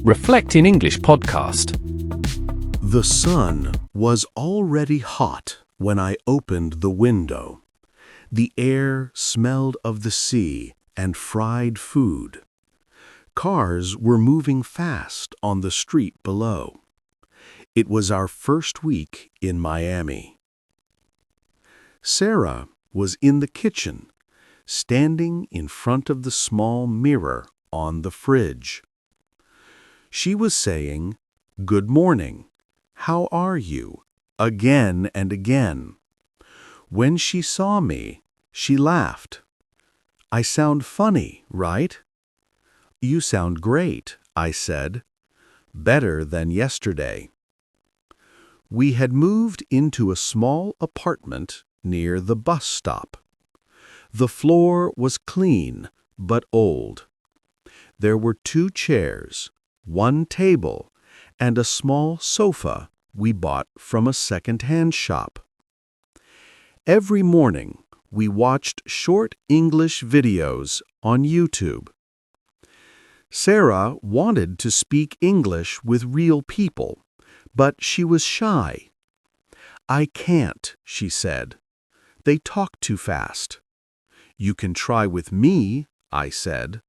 Reflect in English podcast. The sun was already hot when I opened the window. The air smelled of the sea and fried food. Cars were moving fast on the street below. It was our first week in Miami. Sarah was in the kitchen, standing in front of the small mirror on the fridge. She was saying, "Good morning. How are you?" again and again. When she saw me, she laughed. "I sound funny, right?" "You sound great," I said. "Better than yesterday." We had moved into a small apartment near the bus stop. The floor was clean but old. There were 2 chairs, 1 table, and a small sofa we bought from a second-hand shop. Every morning, we watched short English videos on YouTube. Sarah wanted to speak English with real people, but she was shy. "I can't," she said. "They talk too fast." "You can try with me," I said.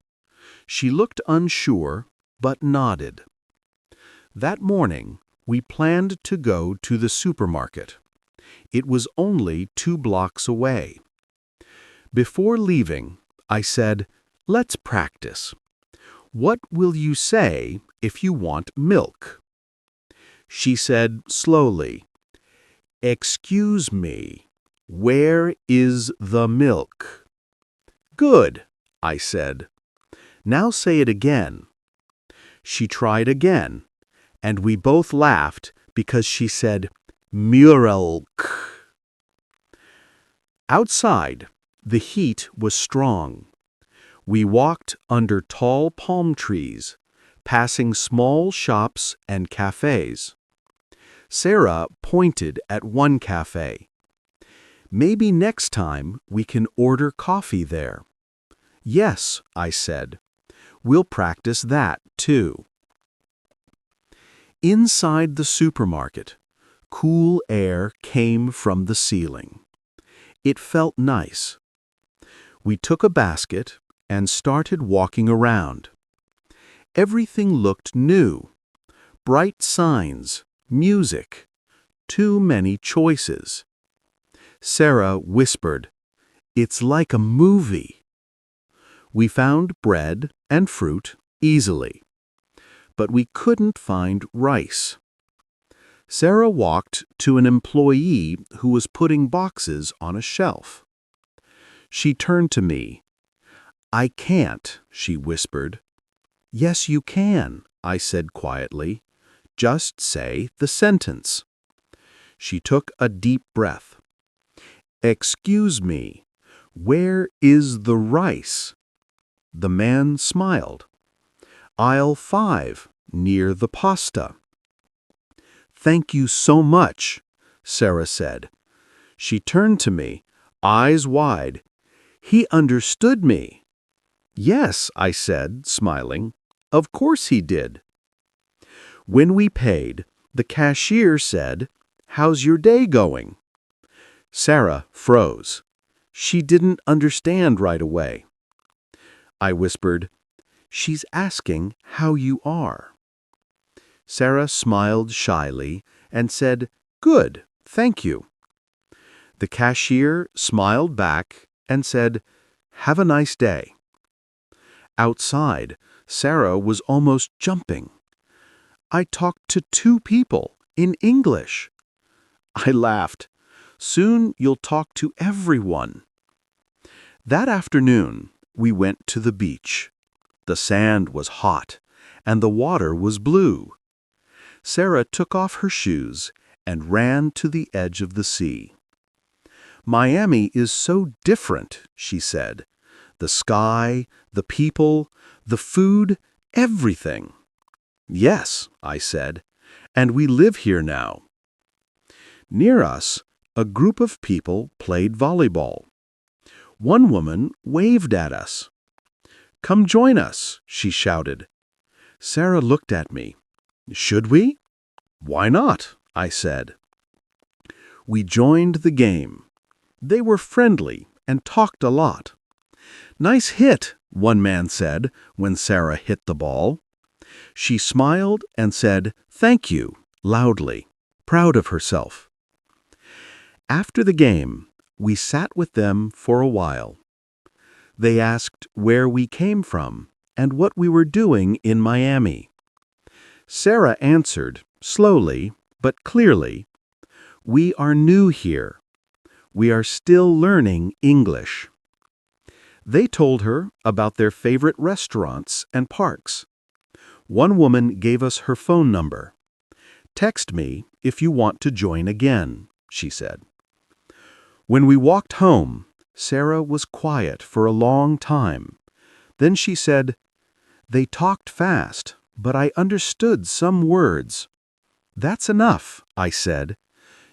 She looked unsure, but nodded. That morning, we planned to go to the supermarket. It was only 2 blocks away. Before leaving, I said, "Let's practice. What will you say if you want milk?" She said slowly, "Excuse me, where is the milk?" "Good," I said. "Now say it again." She tried again, and we both laughed because she said, "Murelk." Outside, the heat was strong. We walked under tall palm trees, passing small shops and cafes. Sarah pointed at one cafe. "Maybe next time we can order coffee there." "Yes," I said. "We'll practice that, too." Inside the supermarket, cool air came from the ceiling. It felt nice. We took a basket and started walking around. Everything looked new. Bright signs, music, too many choices. Sarah whispered, "It's like a movie." We found bread and fruit easily, but we couldn't find rice. Sarah walked to an employee who was putting boxes on a shelf. She turned to me. "I can't," she whispered. "Yes, you can," I said quietly. "Just say the sentence." She took a deep breath. "Excuse me, where is the rice?" The man smiled. "Aisle 5, near the pasta." "Thank you so much," Sarah said. She turned to me, eyes wide. "He understood me." "Yes," I said, smiling. "Of course he did." When we paid, the cashier said, "How's your day going?" Sarah froze. She didn't understand right away. I whispered, "She's asking how you are." Sarah smiled shyly and said, "Good, thank you." The cashier smiled back and said, "Have a nice day." Outside, Sarah was almost jumping. "I talked to 2 people in English." I laughed. "Soon you'll talk to everyone." That afternoon, we went to the beach. The sand was hot, and the water was blue. Sarah took off her shoes and ran to the edge of the sea. "Miami is so different," she said. "The sky, the people, the food, everything." "Yes," I said, "and we live here now." Near us, a group of people played volleyball. One woman waved at us. "Come join us," she shouted. Sarah looked at me. Should we? Why not? I said. We joined the game. They were friendly and talked a lot. Nice hit, one man said when Sarah hit the ball. She smiled and said, "Thank you," loudly, proud of herself. After the game, we sat with them for a while. They asked where we came from and what we were doing in Miami. Sarah answered, slowly but clearly, "We are new here. We are still learning English." They told her about their favorite restaurants and parks. One woman gave us her phone number. "Text me if you want to join again," she said. When we walked home, Sarah was quiet for a long time. Then she said, "They talked fast, but I understood some words." "That's enough," I said.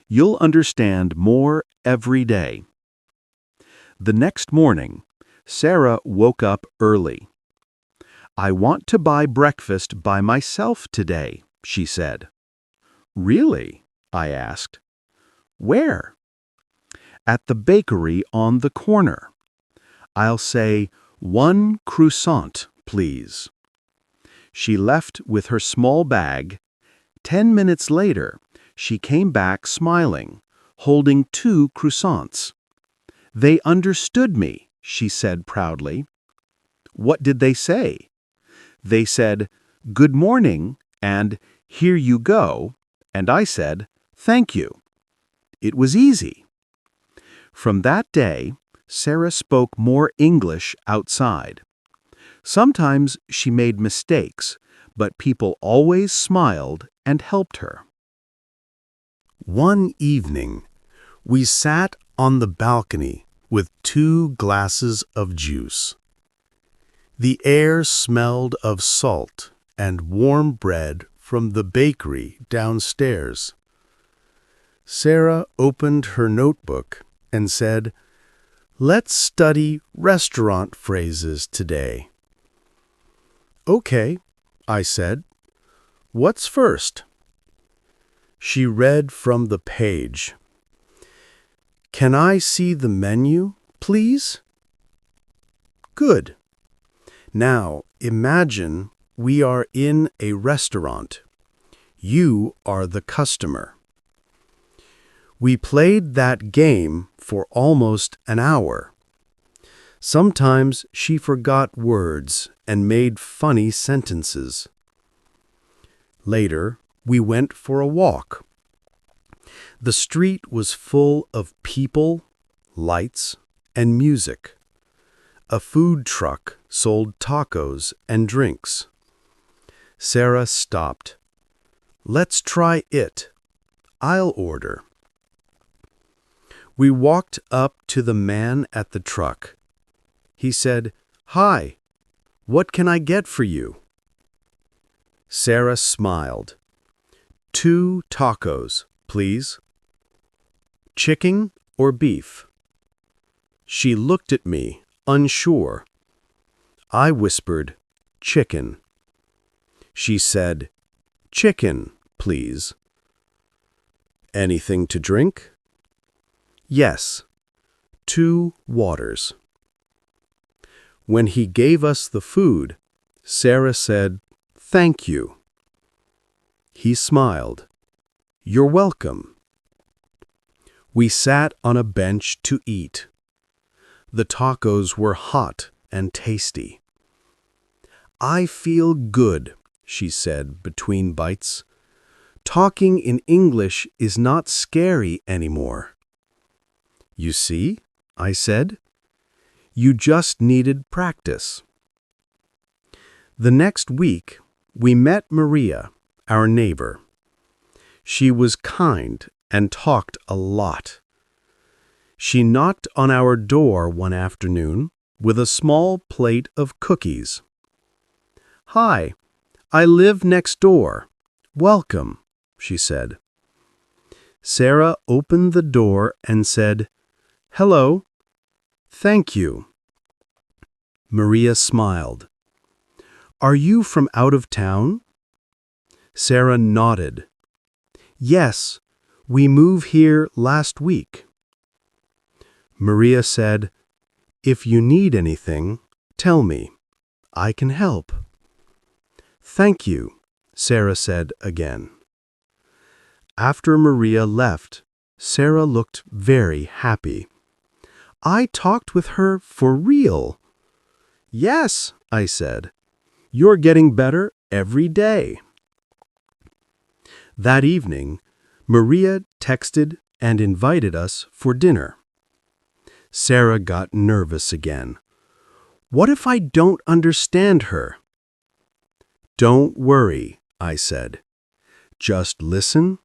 "You'll understand more every day." The next morning, Sarah woke up early. "I want to buy breakfast by myself today," she said. "Really?" I asked. "Where?" "At the bakery on the corner. I'll say, 1 croissant, please." She left with her small bag. 10 minutes later, she came back smiling, holding 2 croissants. "They understood me," she said proudly. "What did they say?" "They said, 'Good morning,' and 'Here you go,' and I said, 'Thank you.' It was easy." From that day, Sarah spoke more English outside. Sometimes she made mistakes, but people always smiled and helped her. One evening, we sat on the balcony with 2 glasses of juice. The air smelled of salt and warm bread from the bakery downstairs. Sarah opened her notebook and said, "Let's study restaurant phrases today." "Okay," I said. "What's first?" She read from the page. "Can I see the menu, please?" "Good. Now imagine we are in a restaurant. You are the customer." We played that game for almost an hour. Sometimes she forgot words and made funny sentences. Later, we went for a walk. The street was full of people, lights, and music. A food truck sold tacos and drinks. Sarah stopped. "Let's try it. I'll order." We walked up to the man at the truck. He said, "Hi, what can I get for you?" Sarah smiled. "2 tacos, please." "Chicken or beef?" She looked at me, unsure. I whispered, "Chicken." She said, "Chicken, please." "Anything to drink?" "Yes, 2 waters." When he gave us the food, Sarah said, "Thank you." He smiled. "You're welcome." We sat on a bench to eat. The tacos were hot and tasty. "I feel good," she said between bites. "Talking in English is not scary anymore." "You see," I said. "You just needed practice." The next week, we met Maria, our neighbor. She was kind and talked a lot. She knocked on our door one afternoon with a small plate of cookies. "Hi, I live next door. Welcome," she said. Sarah opened the door and said, "Hello. Thank you." Maria smiled. Are you from out of town? Sarah nodded. Yes, we moved here last week. Maria said, If you need anything, tell me. I can help. Thank you, Sarah said again. After Maria left, Sarah looked very happy. I talked with her for real. Yes, I said. You're getting better every day. That evening, Maria texted and invited us for dinner. Sarah got nervous again. What if I don't understand her? Don't worry, I said. Just listen,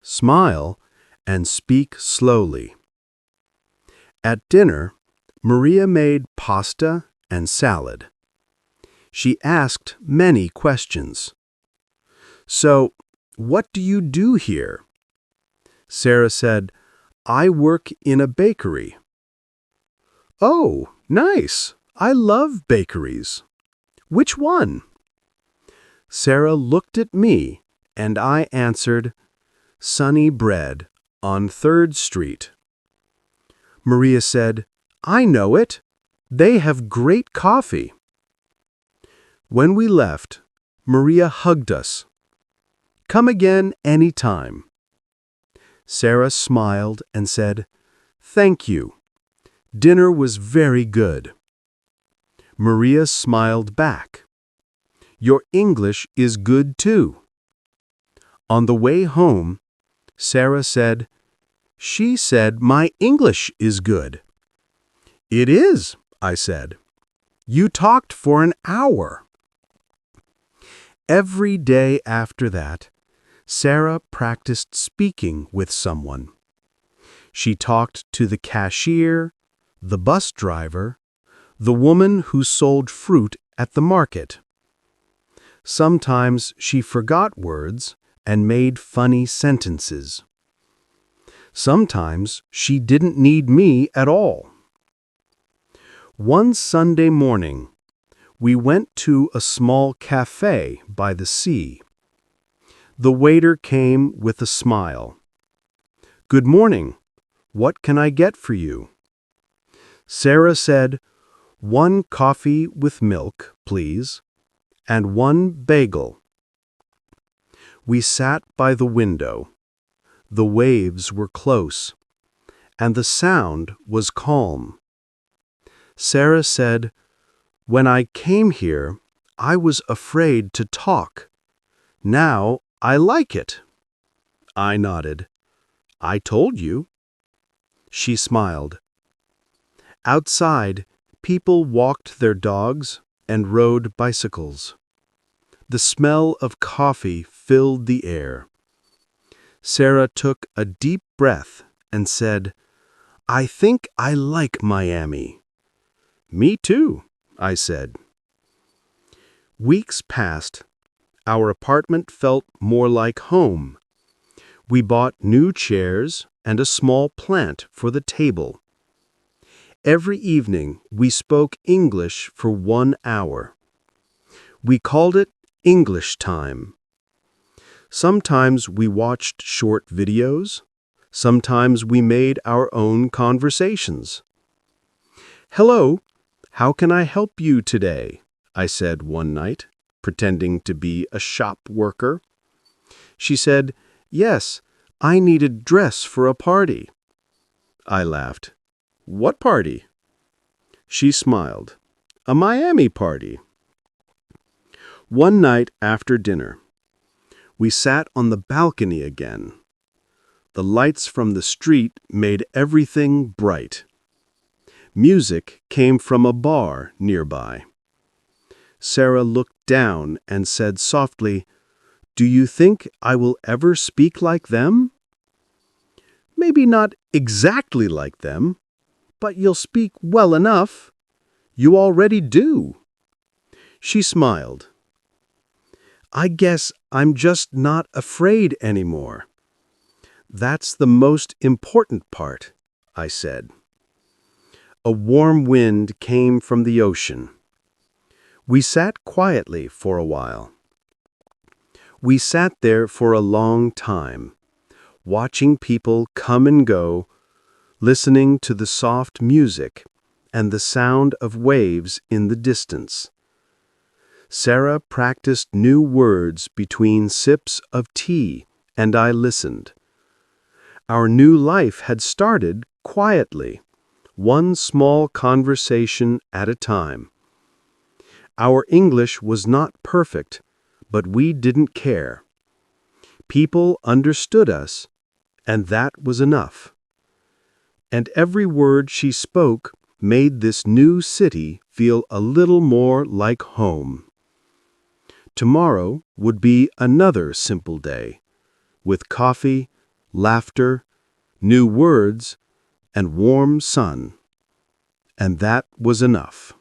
smile, and speak slowly. At dinner, Maria made pasta and salad. She asked many questions. So, what do you do here? Sarah said, I work in a bakery. Oh, nice. I love bakeries. Which one? Sarah looked at me, and I answered, Sunny Bread on 3rd Street. Maria said, I know it. They have great coffee. When we left, Maria hugged us. Come again any time. Sarah smiled and said, Thank you. Dinner was very good. Maria smiled back. Your English is good too. On the way home, Sarah said, She said my English is good. It is, I said. You talked for an hour. Every day after that, Sarah practiced speaking with someone. She talked to the cashier, the bus driver, the woman who sold fruit at the market. Sometimes she forgot words and made funny sentences. Sometimes she didn't need me at all. One Sunday morning, we went to a small cafe by the sea. The waiter came with a smile. Good morning. What can I get for you? Sarah said, 1 coffee with milk, please, and 1 bagel. We sat by the window. The waves were close, and the sound was calm. Sarah said, When I came here, I was afraid to talk. Now I like it. I nodded. I told you. She smiled. Outside, people walked their dogs and rode bicycles. The smell of coffee filled the air. Sarah took a deep breath and said, I think I like Miami. Me too, I said. Weeks passed. Our apartment felt more like home. We bought new chairs and a small plant for the table. Every evening, we spoke English for 1 hour. We called it English time. Sometimes we watched short videos. Sometimes we made our own conversations. Hello, how can I help you today? I said one night, pretending to be a shop worker. She said, Yes, I need a dress for a party. I laughed. What party? She smiled. A Miami party. One night after dinner, we sat on the balcony again. The lights from the street made everything bright. Music came from a bar nearby. Sarah looked down and said softly, Do you think I will ever speak like them? Maybe not exactly like them, but you'll speak well enough. You already do. She smiled. I guess I'm just not afraid anymore. That's the most important part, I said. A warm wind came from the ocean. We sat quietly for a while. We sat there for a long time, watching people come and go, listening to the soft music and the sound of waves in the distance. Sarah practiced new words between sips of tea, and I listened. Our new life had started quietly, one small conversation at a time. Our English was not perfect, but we didn't care. People understood us, and that was enough. And every word she spoke made this new city feel a little more like home. Tomorrow would be another simple day, with coffee, laughter, new words, and warm sun. And that was enough.